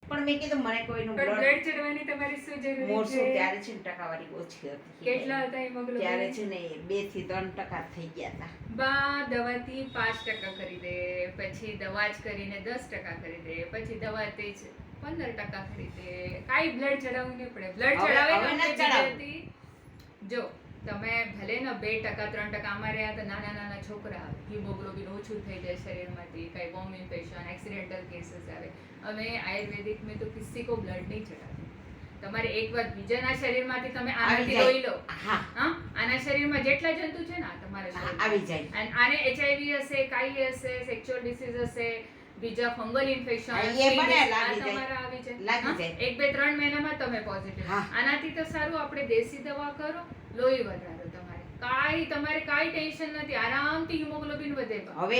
પણ મેં કીધું મને કોઈનું બ્લડ ચડવાની તમારી શું જરૂર મોરસો ત્યારે છે ને ટકાવારી ઓછી હતી. કેટલા હતા હિમોગ્લોબિન? ત્યારે છે ને 2 થી 3% થઈ ગયા હતા. બા દવાથી 5% કરી દે, પછી દવા જ કરીને 10% કરી દે, પછી દવાથી જ 15% કરી દે. કાઈ બ્લડ ચડાવવું નહીં પડે. બ્લડ ચડાવે જો તમે ભલે ને 2% 3% અમારે આ તો નાના છોકરા હિમોગ્લોબિન ઓછું થઈ જાય શરીરમાંથી, કઈ બોમ્બ ઇન્ફેક્શન, એક્સિડેન્ટલ કેસીસ આવે. અમે આયુર્વેદિક में तो किसी को ब्लड नहीं चढ़ाते. તમારે એક વાર બીજાના શરીરમાંથી તમે આનાથી લોહી લો. હા, આના શરીરમાં જેટલા જંતુ છે ને તમારા શરીરમાં આવી જાય. અને આને એચઆઈવી હશે, કાઈ હશે, સેક્સ્યુઅલ ડિસીઝ હશે, બીજા ફંગલ ઇન્ફેક્શન તમારા આવી જાય. 1 2 3 મહિનામાં તમે પોઝિટિવ. આનાથી તો સારું આપણે દેશી દવા કરો, લોહી વધારો. તમારે કાઈ ટેન્શન નથી, આરામથી હિમોગ્લોબિન વધે. હવે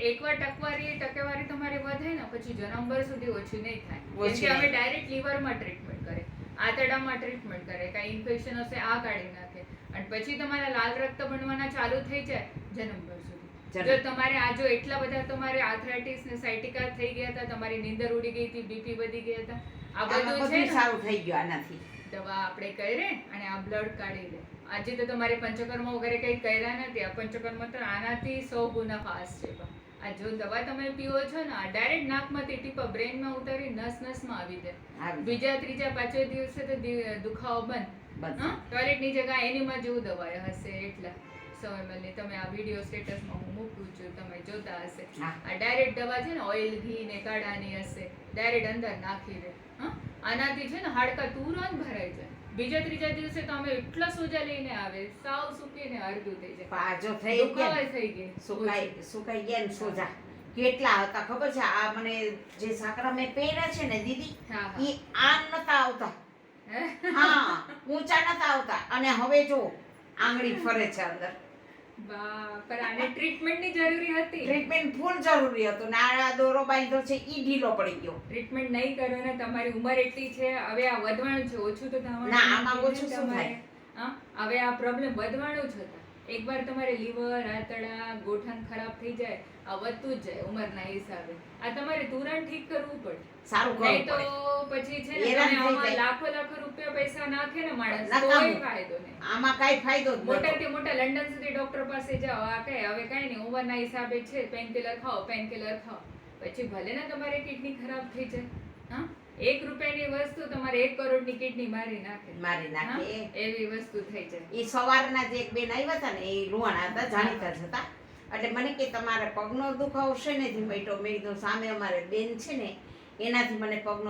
એકવાર ટકાવારી તમારે વધે ને પછી જન્મભર સુધી ઓછી નહીં થાય. કેમ કે અમે ડાયરેક્ટ લીવરમાં ટ્રીટમેન્ટ કરે, આંતરડામાં ટ્રીટમેન્ટ કરે, કાઈ ઇન્ફેક્શન હશે આ કાઢી નાખે, અને પછી તમારા લાલ રક્ત બનવાના ચાલુ થઈ જાય જન્મભર સુધી. જો તમારે આ જો એટલા બધા તમારે આર્થરાઇટિસ ને સાયટિકા થઈ ગયા હતા, તમારી નીંદર ઉડી ગઈ હતી, બીપી વધી ગયા હતા, આ બધું છે સારું થઈ ગયું આનાથી. દવા આપણે કરે અને આ બ્લડ કાઢી લે. આજે તો તમારે પંચકર્મ વગેરે કઈ કર્યા નથી. આ પંચકર્મ તો આનાથી 100 ગુના ફાસ્ટ છે. આ જો દવા તમે પીવો છો ને, આ ડાયરેક્ટ નાકમાંથી ટીપા બ્રેનમાં ઉતારી નસમાં આવી જાય. બીજા ત્રીજા પાંચમા દિવસે તો દુખાવો બંધ. ટોયલેટની જગ્યા એનીમાં જેવું દવા હશે એટલા 100 ml ની. તમે આ વિડિયો સ્ટેટસમાં હું મૂકું છું, તમે જોતા હશે. આ ડાયરેક્ટ દવા છે ને ઓઇલ ઘી ને કાઢાની હશે, ડાયરેક્ટ અંદર નાખી દે. આનાથી છે ને હાડકા તુરંત ભરાઈ જાય. બીજા ત્રીજા દિવસે તો અમે એટલા સોજા લઈને આવે, સાવ સુકીને અડધું થઈ જાય. પાજો થઈ ગઈ, સુકાઈ ગયા ને સોજા કેટલા હતા ખબર છે? આ મને જે સાકરા મેં પહેર્યા છે ને દીદી, ઈ આમ નતા આવતા. હા, ઊંચા નતા આવતા. અને હવે જો આંગળી ફરે છે અંદર. પર આને ટ્રીટમેન્ટની જરૂરી હતી. ટ્રીટમેન્ટ ફૂલ જરૂરી હતું ને આ દોરો બાંધ્યો છે ઈ ઢીલો પડી ગયો. ટ્રીટમેન્ટ નહીં કરો ને, તમારી ઉંમર એટલી છે, હવે આ વધવાનું છે, ઓછું તો થવાનું ના. આમાં ઓછું શું થાય? હવે આ પ્રોબ્લેમ વધવાનું જ હતા. એકવાર તમારે લીવર, આંતરડા, ગોઠણ ખરાબ થઈ જાય, આ વધતું જ જાય ઉંમરના હિસાબે. આ તમારે તુરંત ઠીક કરવું પડે. સારું કરવું પડે. તો પછી છે ને આમાં લાખો રૂપિયા પૈસા નાખે ને માણસ, કોઈ ફાયદો નહીં. આમાં કાઈ ફાયદો જ નથી. મોટાથી મોટા લંડન સુધી ડોક્ટર પાસે જાઓ, આ કઈ હવે કાઈ નહીં, ઉંમરના હિસાબે છે, પેનકિલર ખાઓ. પછી ભલે ને તમારી કિડની ખરાબ થઈ જાય. 1 રૂપિયાની વસ્તુ તમારે 1 કરોડની કિડની મારી નાખે એવી વસ્તુ થઈ જાય. એ સવારના જે એક બેન આવ્યા હતા ને, એ રૂવાણા હતા, જાણીતા જ હતા. એટલે મને કે તમારે પગનો દુખાવો છે ને થી મટ્યો. મેં કીધું સામે અમારે બેન છે ને, એનાથી મને પગનો